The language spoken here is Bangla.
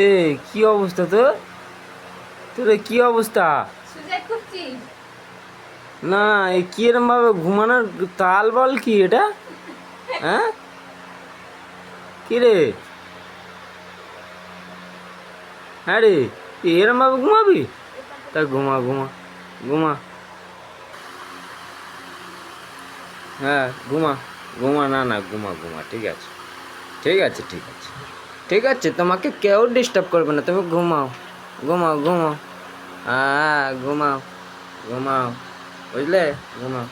এ কি অবস্থা তোর? তোর কি অবস্থা? না, এই কি এরম ভাবে ঘুমানোর তাল বল কি এটা? হ্যাঁ, কি রে? হ্যাঁ রে, এরম ভাবে ঘুমাবি? তা ঘুমা ঘুমা ঘুমা। হ্যাঁ ঘুমা ঘুমা, না না ঘুমা ঘুমা, ঠিক আছে ঠিক আছে ঠিক আছে ঠিক আছে, তোমাকে কেউ ডিস্টার্ব করবে না, তুমি ঘুমাও ঘুমাও ঘুমাও। হ্যাঁ ঘুমাও ঘুমাও, বুঝলে? ঘুমাও।